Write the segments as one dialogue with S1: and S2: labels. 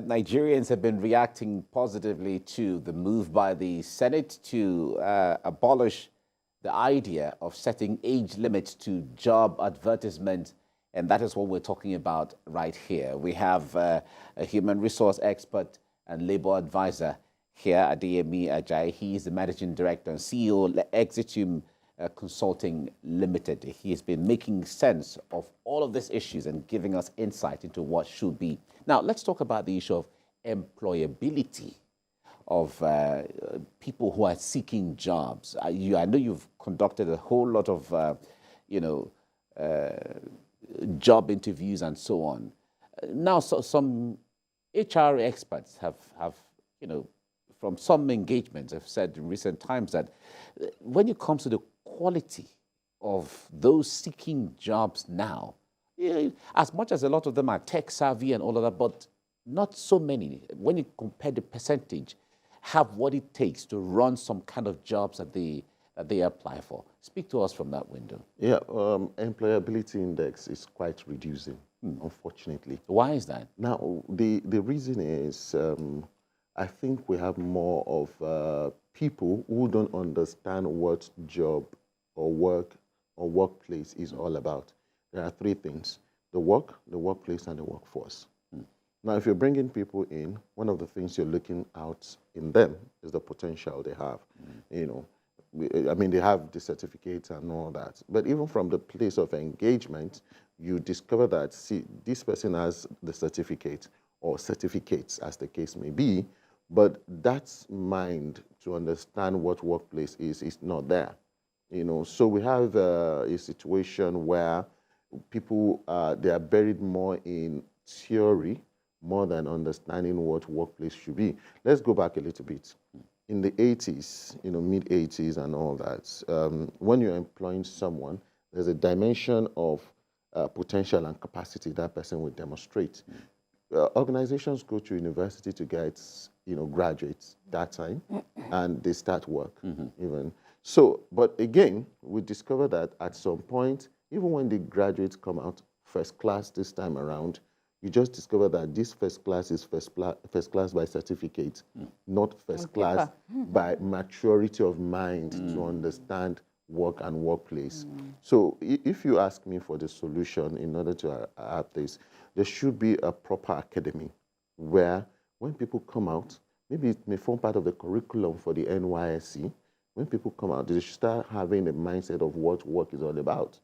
S1: Nigerians have been reacting positively to the move by the Senate to abolish the idea of setting age limits to job advertisement, and that is what we're talking about right here. We have a human resource expert and labor advisor here, Adeyemi Ajayi. He is the managing director and CEO of Exitum Consulting Limited. He has been making sense of all of these issues and giving us insight into what should be. Now, let's talk about the issue of employability of people who are seeking jobs. I know you've conducted a whole lot of, job interviews and so on. Now, some HR experts have from some engagements have said in recent times that when it comes to the quality of those seeking jobs now, as much as a lot of them are tech savvy and all of that, but not so many, when you compare the percentage, have what it takes to run some kind of jobs that they apply for. Speak to us from that window.
S2: Yeah, employability index is quite reducing, unfortunately.
S1: Why is that?
S2: Now, the reason is I think we have more of people who don't understand what job or work or workplace is all about. There are three things: the work, the workplace, and the workforce. Now, if you're bringing people in, one of the things you're looking out in them is the potential they have. I mean, they have the certificates and all that. But even from the place of engagement, you discover that, see, this person has the certificate or certificates, as the case may be, but that mind to understand what workplace is not there. So we have a situation where people, they are buried more in theory more than understanding what workplace should be. Let's go back a little bit. In the 80s, mid-80s and all that, when you're employing someone, there's a dimension of potential and capacity that person will demonstrate. Organizations go to university to get, graduates that time, and they start work even. So, but again, we discover that at some point, even when the graduates come out first class this time around, you just discover that this first class is first class by certificate, not first class by maturity of mind to understand work and workplace. So if you ask me for the solution in order to have this, there should be a proper academy where when people come out, maybe it may form part of the curriculum for the NYSC. When people come out, they should start having a mindset of what work is all about.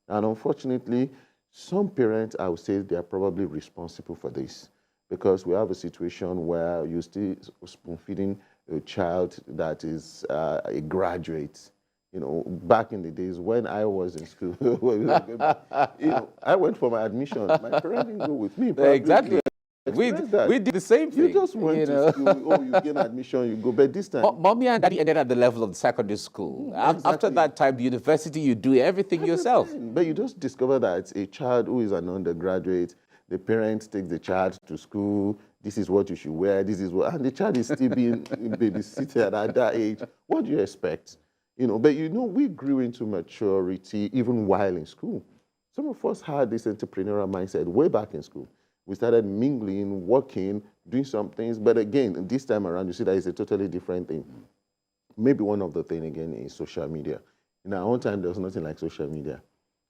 S2: And unfortunately, some parents, I would say, they are probably responsible for this, because we have a situation where you're still spoon-feeding a child that is a graduate. Back in the days when I was in school, I went for my admission. My parents didn't go with me.
S1: Exactly. We did the same thing.
S2: You just went to school, you get admission, you go. But this time,
S1: Mommy and Daddy ended at the level of the secondary school.
S2: Exactly.
S1: After that time, the university, you do everything yourself.
S2: But you just discover that a child who is an undergraduate, the parents take the child to school. This is what you should wear. This is what, and the child is still being babysitted at that age. What do you expect? But we grew into maturity even while in school. Some of us had this entrepreneurial mindset way back in school. We started mingling, working, doing some things. But again, this time around, you see that it's a totally different thing. Maybe one of the things, again, is social media. In our own time, there was nothing like social media.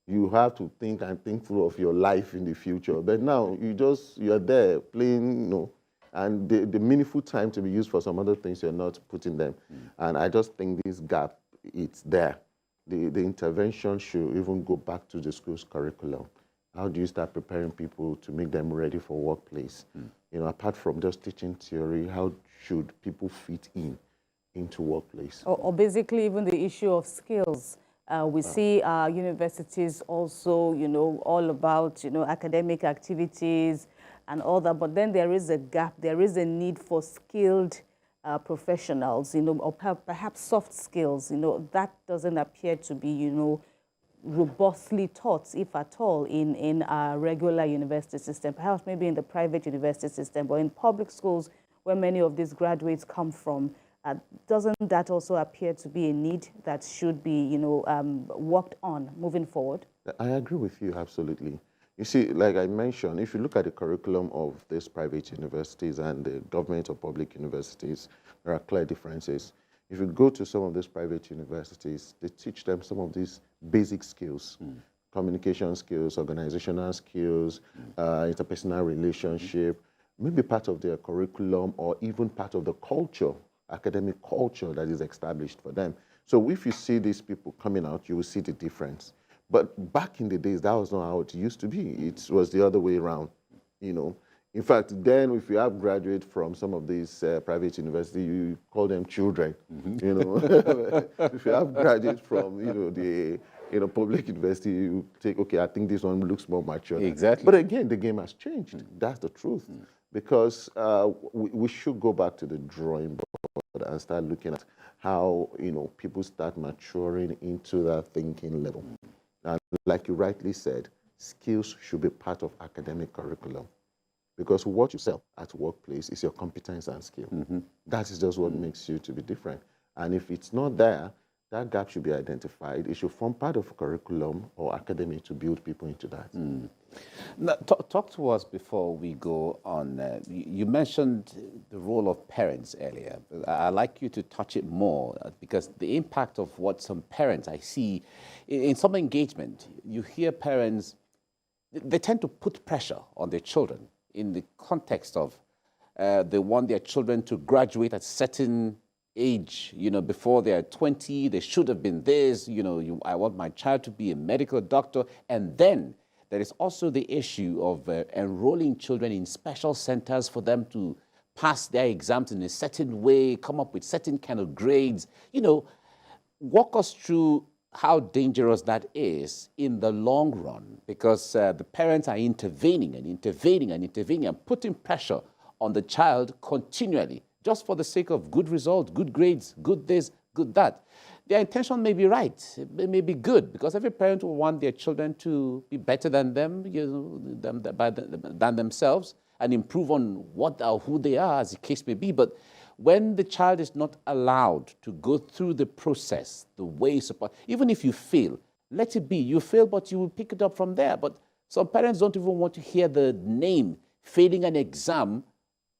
S2: You have to think through of your life in the future. But now, you're there playing, and the meaningful time to be used for some other things, you're not putting them. And I just think this gap, it's there. The intervention should even go back to the school's curriculum. How do you start preparing people to make them ready for workplace? Apart from just teaching theory, how should people fit into workplace?
S3: Or basically even the issue of skills. We see our universities also, all about, academic activities and all that. But then there is a gap. There is a need for skilled professionals, or perhaps soft skills. That doesn't appear to be, robustly taught, if at all, in our regular university system, perhaps maybe in the private university system, but in public schools where many of these graduates come from, doesn't that also appear to be a need that should be, worked on moving forward?
S2: I agree with you, absolutely. You see, like I mentioned, if you look at the curriculum of these private universities and the government or public universities, there are clear differences. If you go to some of these private universities, they teach them some of these basic skills, communication skills, organizational skills, interpersonal relationship, maybe part of their curriculum or even part of the culture, academic culture that is established for them. So if you see these people coming out, you will see the difference. But back in the days, that was not how it used to be. It was the other way around, you know. In fact, then if you have graduates from some of these private universities, you call them children, you know. If you have graduates from, the public university, you take, okay, I think this one looks more mature.
S1: Exactly.
S2: But again, the game has changed. That's the truth. Because we should go back to the drawing board and start looking at how, people start maturing into that thinking level. And like you rightly said, skills should be part of academic curriculum. Because what you sell at workplace is your competence and skill. That is just what makes you to be different. And if it's not there, that gap should be identified. It should form part of curriculum or academy to build people into that.
S1: Now, talk to us before we go on. You mentioned the role of parents earlier. I'd like you to touch it more because the impact of what some parents I see in some engagement, you hear parents, they tend to put pressure on their children in the context of they want their children to graduate at certain age, before they're 20, they should have been this, I want my child to be a medical doctor. And then there is also the issue of enrolling children in special centers for them to pass their exams in a certain way, come up with certain kind of grades. Walk us through how dangerous that is in the long run, because the parents are intervening and putting pressure on the child continually, just for the sake of good results, good grades, good this, good that. Their intention may be right, it may be good, because every parent will want their children to be better than them, than themselves, and improve on what or who they are, as the case may be. But when the child is not allowed to go through the process, the way it's supposed, even if you fail, let it be. You fail, but you will pick it up from there. But some parents don't even want to hear the name failing an exam,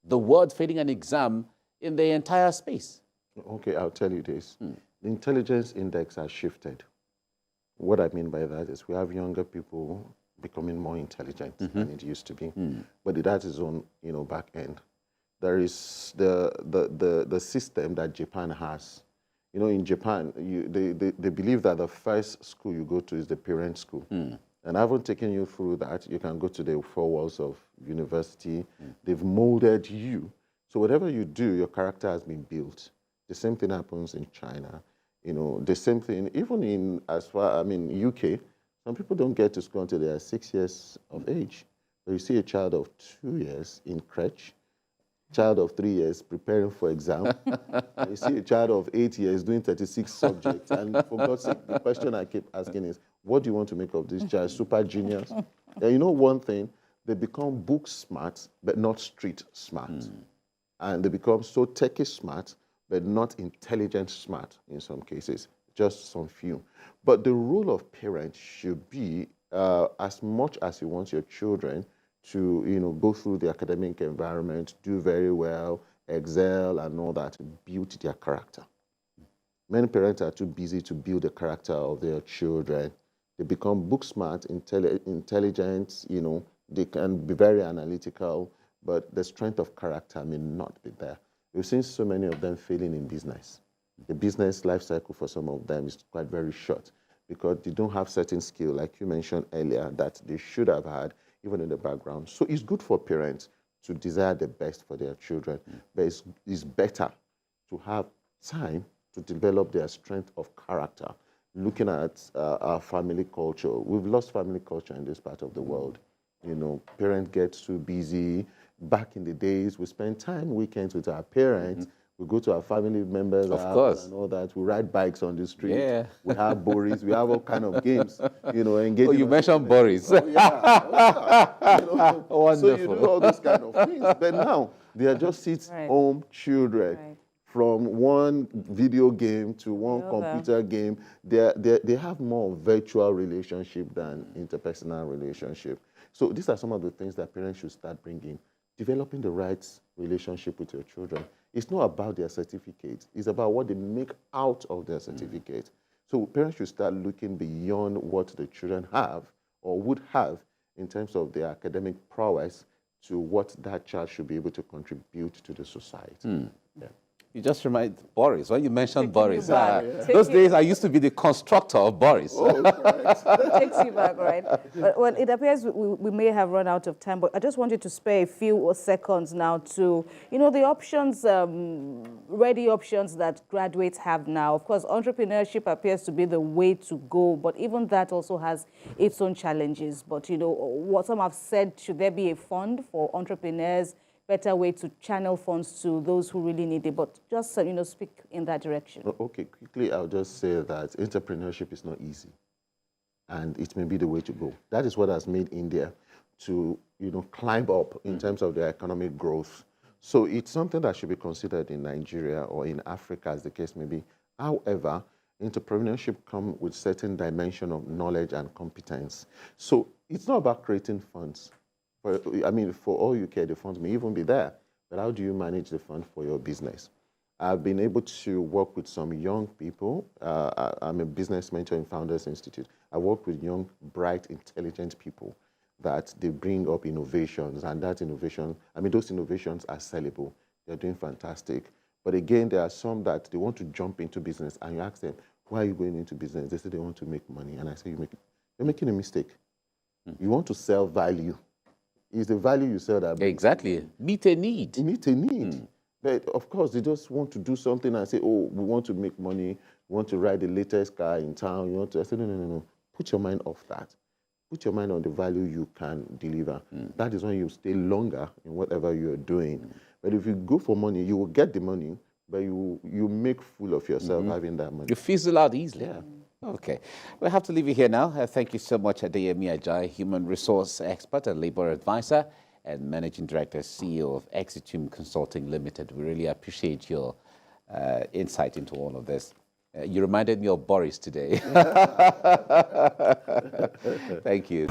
S1: the word failing an exam in the entire space.
S2: Okay, I'll tell you this. The intelligence index has shifted. What I mean by that is we have younger people becoming more intelligent than it used to be. But that is on, back end. There is the system that Japan has. In Japan, they believe that the first school you go to is the parent school. And I haven't taken you through that. You can go to the 4 walls of university. They've molded you. So whatever you do, your character has been built. The same thing happens in China. The same thing, even in UK, some people don't get to school until they are 6 years of age. But you see a child of 2 years in crèche, child of 3 years preparing for exam. You see a child of 8 years doing 36 subjects. And for God's sake, the question I keep asking is, what do you want to make of this child? Super genius? And one thing, they become book smart, but not street smart. And they become so techie smart, but not intelligent smart in some cases, just some few. But the role of parents should be, as much as you want your children to, go through the academic environment, do very well, excel and all that, build their character. Many parents are too busy to build the character of their children. They become book smart, intelligent, they can be very analytical, but the strength of character may not be there. We've seen so many of them failing in business. The business life cycle for some of them is quite very short because they don't have certain skill, like you mentioned earlier, that they should have had even in the background. So it's good for parents to desire the best for their children, but it's better to have time to develop their strength of character. Looking at our family culture, we've lost family culture in this part of the world. Parents get too busy. Back in the days, we spend time weekends with our parents. We go to our family members' house and all that. We ride bikes on the street.
S1: Yeah.
S2: We have Boris. We have all kind of games. Engaging.
S1: Oh, you mentioned Boris.
S2: Wonderful. So you do all those kind of things. But now they are just sit-home children.
S3: Right.
S2: From one video game to one computer game, they have more virtual relationship than interpersonal relationship. So these are some of the things that parents should start bringing. Developing the right relationship with your children. It's not about their certificates. It's about what they make out of their certificate. So parents should start looking beyond what the children have or would have in terms of their academic prowess to what that child should be able to contribute to the society. Yeah.
S1: You just remind Boris, when you mentioned Boris,
S3: back.
S1: those days I used to be the constructor of Boris.
S3: It takes you back, right? But, well, it appears we may have run out of time, but I just wanted to spare a few seconds now to, the options, ready options that graduates have now. Of course, entrepreneurship appears to be the way to go, but even that also has its own challenges. But, what some have said, should there be a fund for entrepreneurs, better way to channel funds to those who really need it, but just, speak in that direction.
S2: Okay, quickly, I'll just say that entrepreneurship is not easy, and it may be the way to go. That is what has made India to, climb up in terms of their economic growth. So it's something that should be considered in Nigeria or in Africa, as the case may be. However, entrepreneurship comes with certain dimension of knowledge and competence. So it's not about creating funds. For all you care, the funds may even be there, but how do you manage the fund for your business? I've been able to work with some young people. I'm a business mentor in Founders Institute. I work with young, bright, intelligent people that they bring up innovations, and those innovations are sellable. They're doing fantastic. But again, there are some that they want to jump into business, and you ask them, why are you going into business? They say they want to make money, and I say, you're making a mistake. You want to sell value. It's the value you sell that.
S1: Exactly. Meet a need.
S2: Meet a need. But of course, they just want to do something and say, oh, we want to make money, we want to ride the latest car in town. I say, no. Put your mind off that. Put your mind on the value you can deliver. That is when you stay longer in whatever you're doing. But if you go for money, you will get the money, but you make fool of yourself having that money.
S1: You fizzle out easily.
S2: Yeah.
S1: Okay. We'll have to leave you here now. Thank you so much, Adeyemi Ajayi, human resource expert and labor advisor and managing director, CEO of Exitum Consulting Limited. We really appreciate your insight into all of this. You reminded me of Boris today. Thank you.